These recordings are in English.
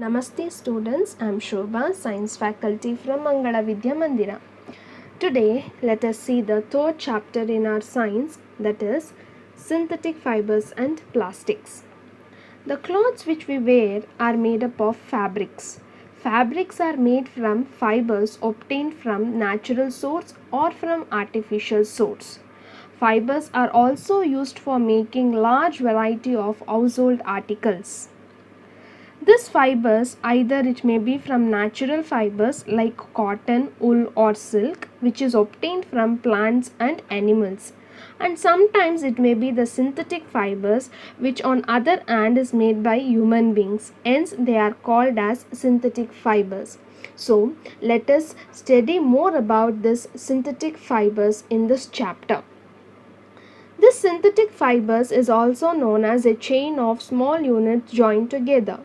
Namaste students, I am Shobha, Science faculty from Mangala Vidya Mandira. Today, let us see the third chapter in our science, that is synthetic fibers and plastics. The clothes which we wear are made up of fabrics. Fabrics are made from fibers obtained from natural source or from artificial source. Fibers are also used for making large variety of household articles. These fibers, either it may be from natural fibers like cotton, wool or silk, which is obtained from plants and animals, and sometimes it may be the synthetic fibers, which on other hand is made by human beings, hence they are called as synthetic fibers. So let us study more about this synthetic fibers in this chapter. This synthetic fibers is also known as a chain of small units joined together.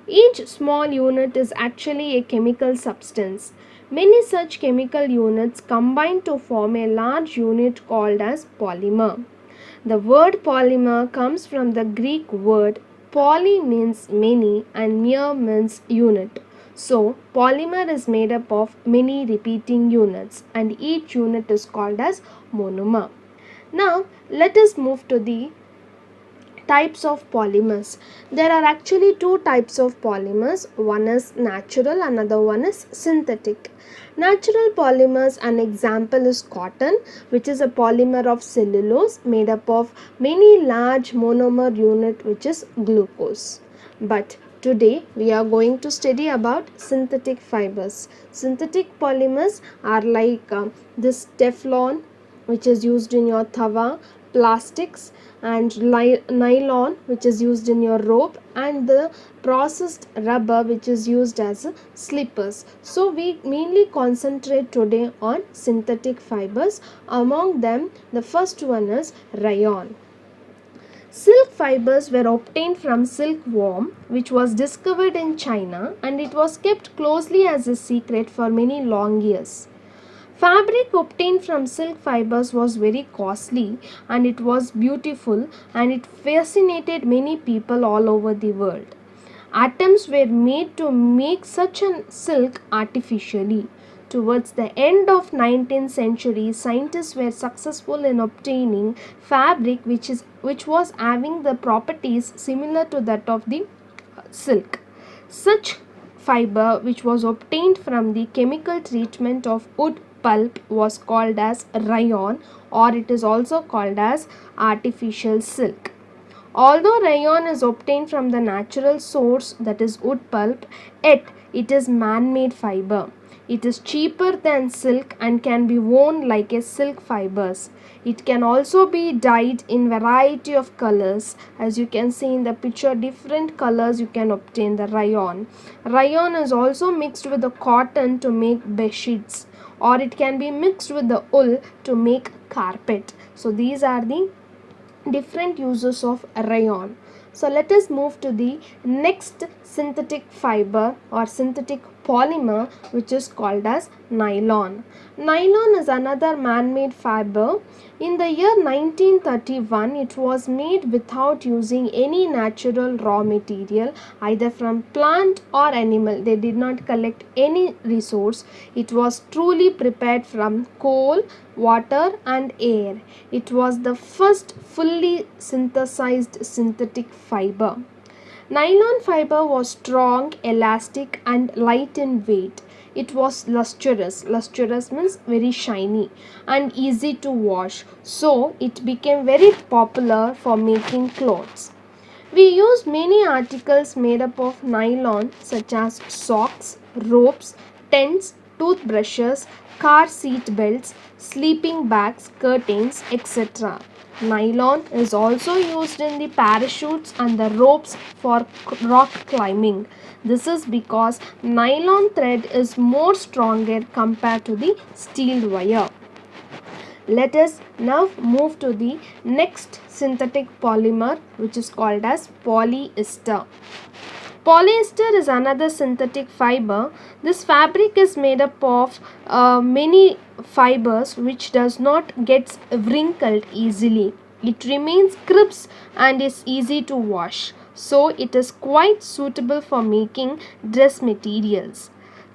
Each small unit is actually a chemical substance. Many such chemical units combine to form a large unit called as polymer. The word polymer comes from the Greek word poly means many and mer means unit. So, polymer is made up of many repeating units and each unit is called as monomer. Now, let us move to the types of polymers. There are actually two types of polymers. One is natural, another one is synthetic. Natural polymers, an example is cotton, which is a polymer of cellulose made up of many large monomer unit, which is glucose. But today we are going to study about synthetic fibers. Synthetic polymers are like this Teflon, which is used in your tawa, plastics, and nylon, which is used in your rope, and the processed rubber, which is used as slippers. So we mainly concentrate today on synthetic fibers. Among them, the first one is rayon. Silk fibers were obtained from silkworm, which was discovered in China, and it was kept closely as a secret for many long years. Fabric obtained from silk fibers was very costly and it was beautiful, and it fascinated many people all over the world. Attempts were made to make such a silk artificially. Towards the end of 19th century, scientists were successful in obtaining fabric which was having the properties similar to that of the silk. Such fiber which was obtained from the chemical treatment of wood pulp was called as rayon, or it is also called as artificial silk. Although rayon is obtained from the natural source, that is wood pulp, yet it is man-made fiber. It is cheaper than silk and can be worn like a silk fibers. It can also be dyed in variety of colors. As you can see in the picture, different colors you can obtain the rayon. Rayon is also mixed with the cotton to make bed sheets, or it can be mixed with the wool to make carpet. So these are the different uses of rayon. So let us move to the next synthetic fiber or synthetic polymer, which is called as nylon. Nylon is another man-made fiber. In the year 1931, it was made without using any natural raw material, either from plant or animal. They did not collect any resource. It was truly prepared from coal, water and air. It was the first fully synthesized synthetic fiber. Nylon fiber was strong, elastic and light in weight. It was lustrous. Lustrous means very shiny and easy to wash. So it became very popular for making clothes. We use many articles made up of nylon such as socks, ropes, tents, toothbrushes, car seat belts, sleeping bags, curtains, etc. Nylon is also used in the parachutes and the ropes for rock climbing. This is because nylon thread is more stronger compared to the steel wire. Let us now move to the next synthetic polymer, which is called as polyester. Polyester is another synthetic fiber. This fabric is made up of many fibers which does not get wrinkled easily. It remains crisp and is easy to wash. so it is quite suitable for making dress materials.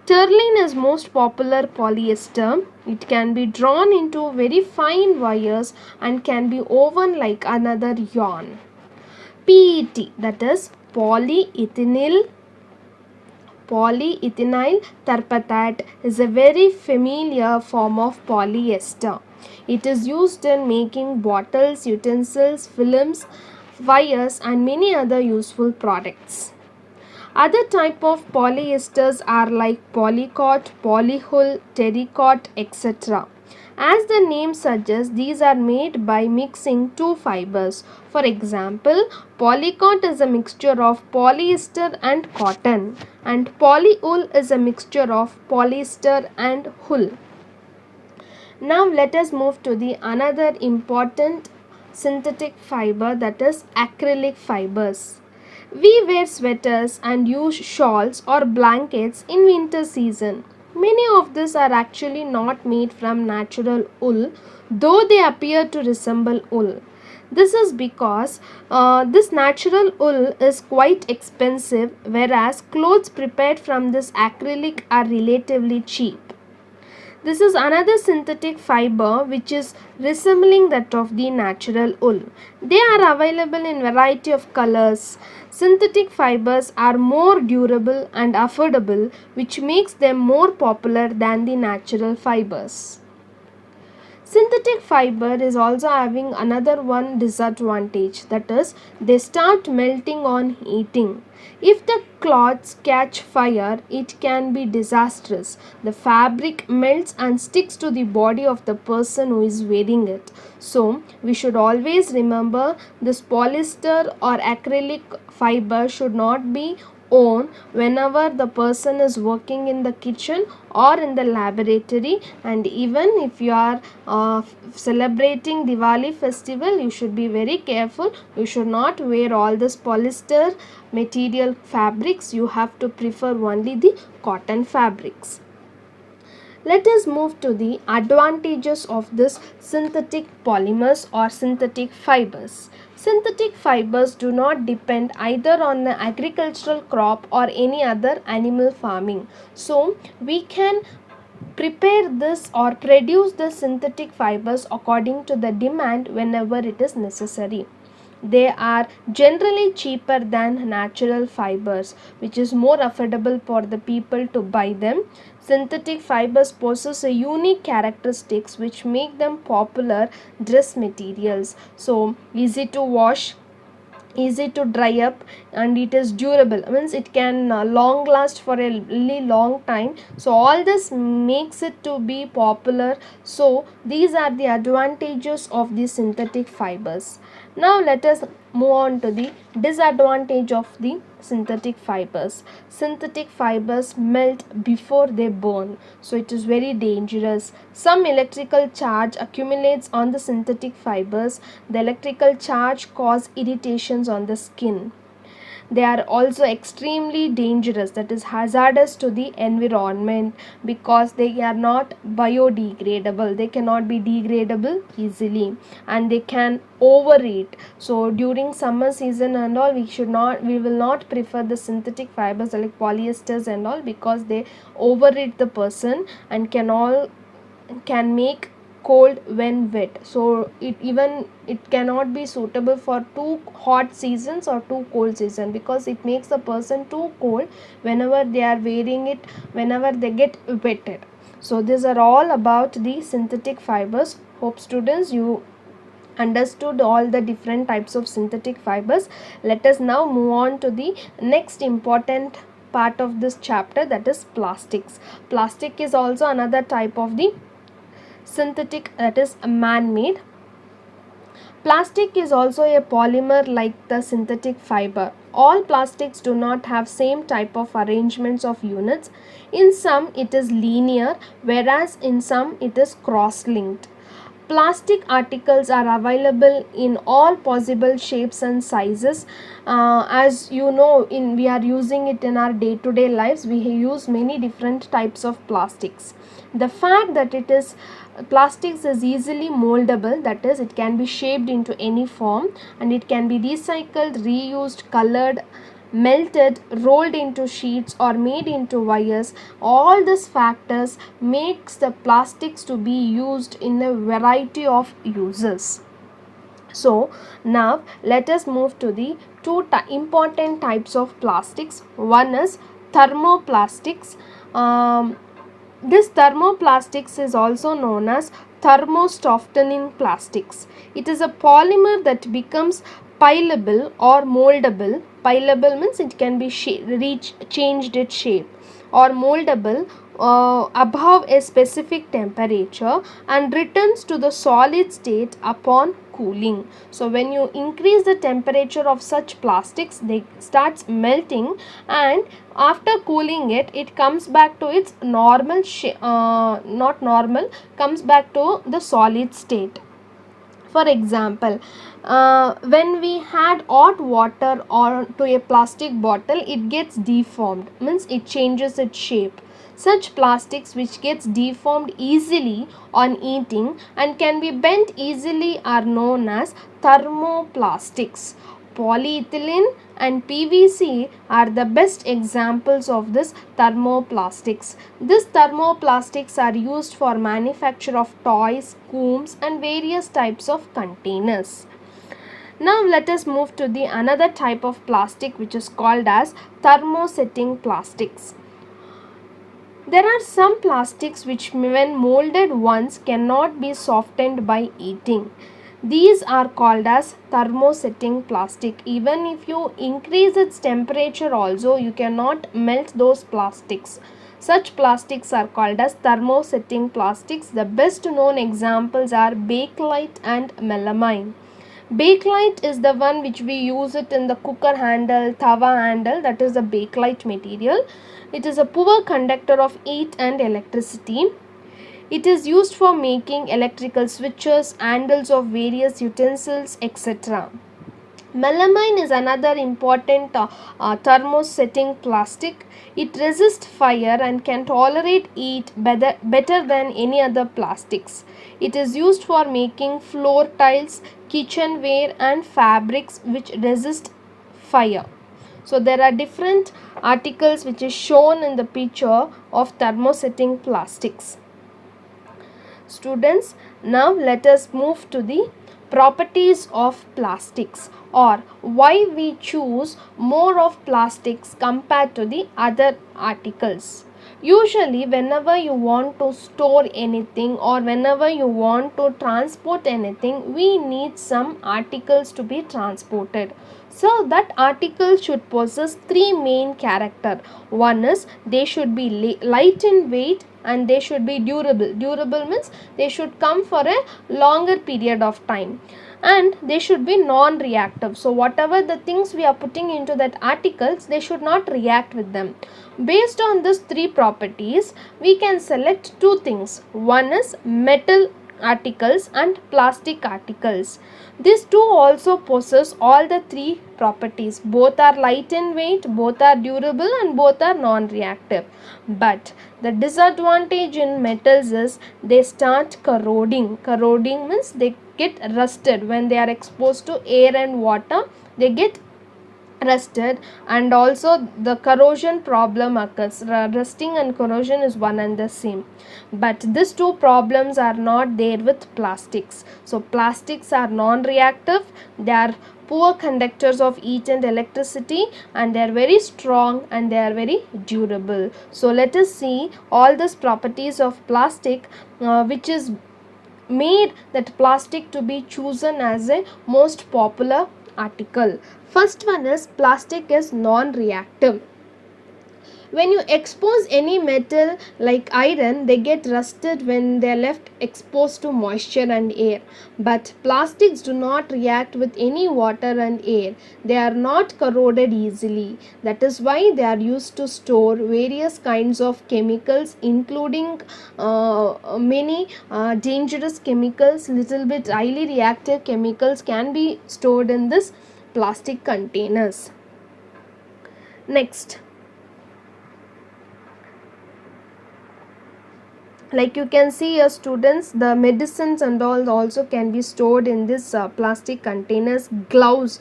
Terling is most popular polyester. It can be drawn into very fine wires and can be woven like another yarn. PET, that is polyethylene terephthalate, is a very familiar form of polyester. It is used in making bottles, utensils, films, wires and many other useful products. Other type of polyesters are like polycot, polyhull, terrycot, etc. As the name suggests, these are made by mixing two fibers. For example, polycot is a mixture of polyester and cotton, and polywool is a mixture of polyester and wool. Now let us move to the another important synthetic fiber, that is acrylic fibers. We wear sweaters and use shawls or blankets in winter season. Many of these are actually not made from natural wool, though they appear to resemble wool. This is because this natural wool is quite expensive, whereas clothes prepared from this acrylic are relatively cheap. This is another synthetic fiber which is resembling that of the natural wool. They are available in variety of colors. Synthetic fibers are more durable and affordable, which makes them more popular than the natural fibers. Synthetic fiber is also having another one disadvantage, that is they start melting on heating. If the cloths catch fire, it can be disastrous. The fabric melts and sticks to the body of the person who is wearing it. So we should always remember this polyester or acrylic fiber should not be own whenever the person is working in the kitchen or in the laboratory, and even if you are celebrating Diwali festival, you should be very careful. You should not wear all this polyester material fabrics. You have to prefer only the cotton fabrics. Let us move to the advantages of this synthetic polymers or synthetic fibers. Synthetic fibers do not depend either on the agricultural crop or any other animal farming. So we can prepare this or produce the synthetic fibers according to the demand whenever it is necessary. They are generally cheaper than natural fibers, which is more affordable for the people to buy them. Synthetic fibers possess a unique characteristics which make them popular dress materials. So easy to wash, easy to dry up, and it is durable, means it can long last for a really long time. So all this makes it to be popular. So these are the advantages of the synthetic fibers. Now let us move on to the disadvantage of the synthetic fibers. Synthetic fibers melt before they burn, so it is very dangerous. Some electrical charge accumulates on the synthetic fibers. The electrical charge cause irritations on the skin. They are also extremely dangerous, that is hazardous to the environment, because they are not biodegradable. They cannot be degradable easily, and they can overheat. So during summer season and all, we will not prefer the synthetic fibers like polyesters and all, because they overheat the person and can make cold when wet. So it cannot be suitable for too hot seasons or too cold season, because it makes the person too cold whenever they are wearing it, whenever they get wetted. So these are all about the synthetic fibers. Hope students you understood all the different types of synthetic fibers. Let us now move on to the next important part of this chapter, that is plastics. Plastic is also another type of the synthetic, that is man-made. Plastic is also a polymer like the synthetic fiber. All plastics do not have same type of arrangements of units. In some it is linear, whereas in some it is cross-linked. Plastic articles are available in all possible shapes and sizes. As you know, we are using it in our day-to-day lives. We use many different types of plastics. The fact that it is plastics is easily moldable, that is, it can be shaped into any form, and it can be recycled, reused, colored, melted, rolled into sheets, or made into wires. All these factors makes the plastics to be used in a variety of uses. So now let us move to the two important types of plastics. One is thermoplastics. This thermoplastics is also known as thermosoftening plastics. It is a polymer that becomes pliable or moldable. Pliable means it can be changed its shape, or moldable above a specific temperature and returns to the solid state upon cooling. So when you increase the temperature of such plastics, they starts melting, and after cooling it comes back to its normal not normal, comes back to the solid state. For example, when we had hot water or to a plastic bottle, it gets deformed, means it changes its shape. Such plastics which gets deformed easily on heating and can be bent easily are known as thermoplastics. Polyethylene and PVC are the best examples of this thermoplastics. These thermoplastics are used for manufacture of toys, combs, and various types of containers. Now let us move to the another type of plastic, which is called as thermosetting plastics. There are some plastics which when molded once cannot be softened by heating. These are called as thermosetting plastic. Even if you increase its temperature also, you cannot melt those plastics. Such plastics are called as thermosetting plastics. The best known examples are bakelite and melamine. Bakelite is the one which we use it in the cooker handle, tawa handle, that is the bakelite material. It is a poor conductor of heat and electricity. It is used for making electrical switches, handles of various utensils, etc. Melamine is another important thermosetting plastic. It resists fire and can tolerate heat better than any other plastics. It is used for making floor tiles, kitchenware, and fabrics which resist fire. So there are different articles which is shown in the picture of thermosetting plastics. Students, now let us move to the properties of plastics, or why we choose more of plastics compared to the other articles. Usually whenever you want to store anything or whenever you want to transport anything, we need some articles to be transported. So that article should possess three main character. One is they should be light in weight and they should be durable. Durable means they should come for a longer period of time, and they should be non-reactive. So whatever the things we are putting into that articles, they should not react with them. Based on these three properties, we can select two things. One is metal articles and plastic articles. These two also possess all the three properties. Both are light in weight, both are durable, and both are non-reactive. But the disadvantage in metals is they start corroding. Corroding means they get rusted when they are exposed to air and water. They get rusted, and also the corrosion problem occurs. Rusting and corrosion is one and the same, but these two problems are not there with plastics. So plastics are non-reactive, they are poor conductors of heat and electricity, and they are very strong and they are very durable. So let us see all these properties of plastic which is made that plastic to be chosen as a most popular article. First one is plastic is non-reactive. When you expose any metal like iron, they get rusted when they are left exposed to moisture and air. But plastics do not react with any water and air. They are not corroded easily. That is why they are used to store various kinds of chemicals, including many dangerous chemicals. Little bit highly reactive chemicals can be stored in this plastic containers. Next, like you can see here students, the medicines and all also can be stored in this plastic containers. Gloves,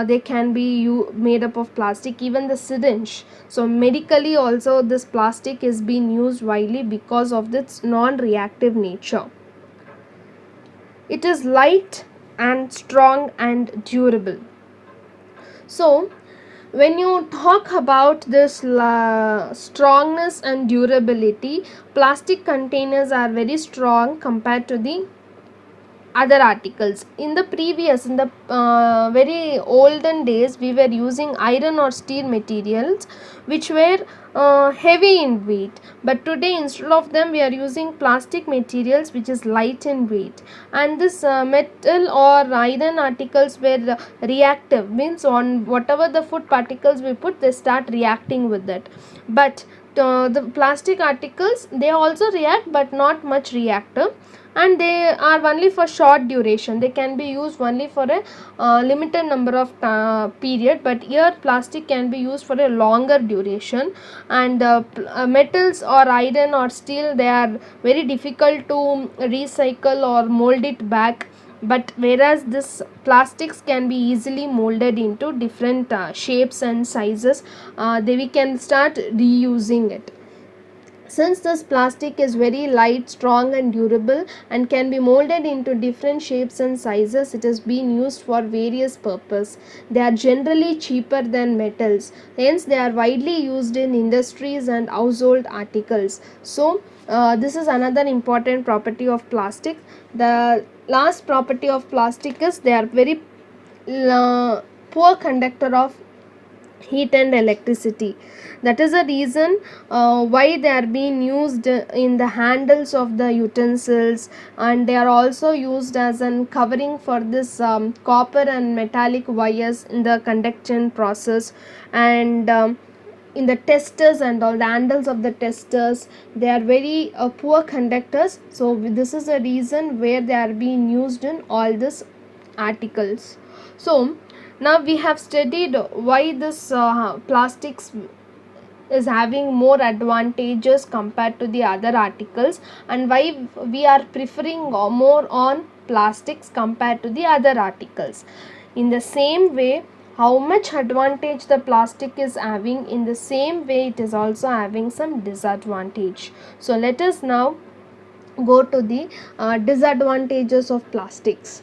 they can be made up of plastic, even the syringe. So medically also this plastic is being used widely because of its non-reactive nature. It is light and strong and durable. So when you talk about this strongness and durability, plastic containers are very strong compared to the other articles. In the very olden days, we were using iron or steel materials which were heavy in weight, but today instead of them we are using plastic materials which is light in weight. And this metal or iron articles were reactive, means on whatever the food particles we put, they start reacting with it. But the plastic articles, they also react but not much reactive, and they are only for short duration. They can be used only for a limited number of period, but here plastic can be used for a longer duration. And metals or iron or steel, they are very difficult to recycle or mold it back, but whereas this plastics can be easily molded into different shapes and sizes. We can start reusing it. Since this plastic is very light, strong and durable and can be molded into different shapes and sizes, it is being used for various purposes. They are generally cheaper than metals. Hence, they are widely used in industries and household articles. So, this is another important property of plastic. The last property of plastic is they are very poor conductor of heat and electricity. That is the reason why they are being used in the handles of the utensils, and they are also used as an covering for this copper and metallic wires in the conduction process. And in the testers and all, the handles of the testers, they are very poor conductors. So this is the reason where they are being used in all these articles. So now we have studied why this plastics is having more advantages compared to the other articles, and why we are preferring more on plastics compared to the other articles. In the same way, how much advantage the plastic is having, in the same way it is also having some disadvantage. So let us now go to the disadvantages of plastics.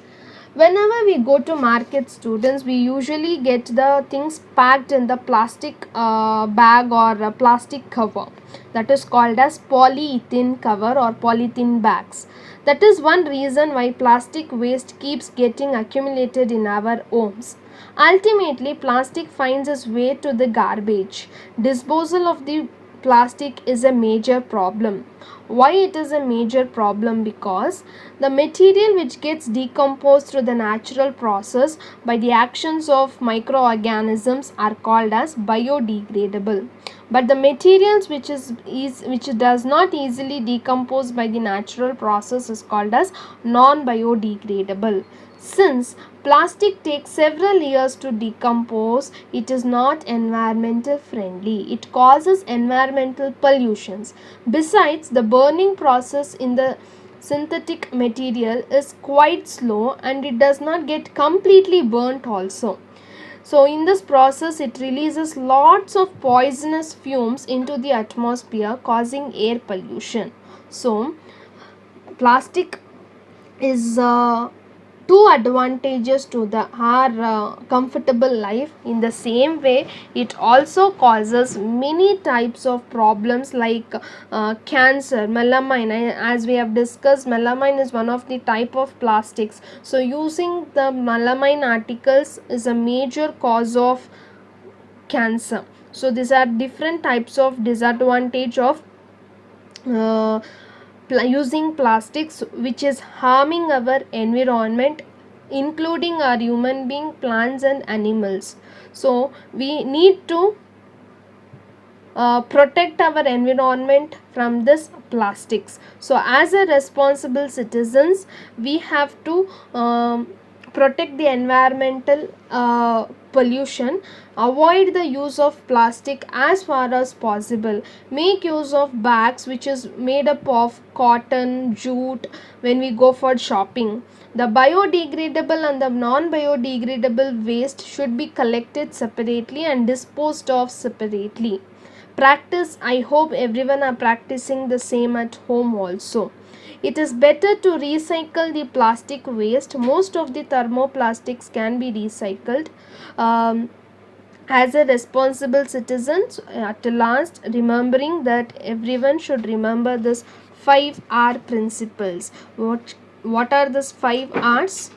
Whenever we go to market, students, we usually get the things packed in the plastic bag or a plastic cover, that is called as polyethylene cover or polythene bags. That is one reason why plastic waste keeps getting accumulated in our homes. Ultimately, plastic finds its way to the garbage. Disposal of the plastic is a major problem. Why it is a major problem? Because the material which gets decomposed through the natural process by the actions of microorganisms are called as biodegradable, but the materials which does not easily decompose by the natural process is called as non biodegradable. Since plastic takes several years to decompose, it is not environmental friendly. It causes environmental pollutions. Besides, the burning process in the synthetic material is quite slow and it does not get completely burnt also. So in this process it releases lots of poisonous fumes into the atmosphere, causing air pollution. So plastic is two advantages to the our comfortable life. In the same way, it also causes many types of problems like cancer, melamine. As we have discussed, melamine is one of the type of plastics. So using the melamine articles is a major cause of cancer. So these are different types of disadvantage of uh, using plastics, which is harming our environment, including our human being, plants and animals. So we need to protect our environment from this plastics. So as a responsible citizens, we have to protect the environmental pollution, avoid the use of plastic as far as possible, make use of bags which is made up of cotton, jute when we go for shopping. The biodegradable and the non biodegradable waste should be collected separately and disposed of separately. Practice, I hope everyone are practicing the same at home also. It is better to recycle the plastic waste. Most of the thermoplastics can be recycled. As a responsible citizen, at last, remembering that everyone should remember this 5R principles. What are these 5Rs?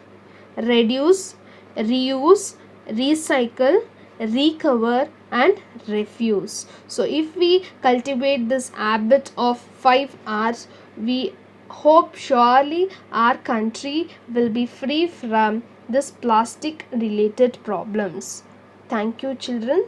Reduce, reuse, recycle, recover and refuse. So if we cultivate this habit of 5 R's, we hope surely our country will be free from this plastic related problems. Thank you, children.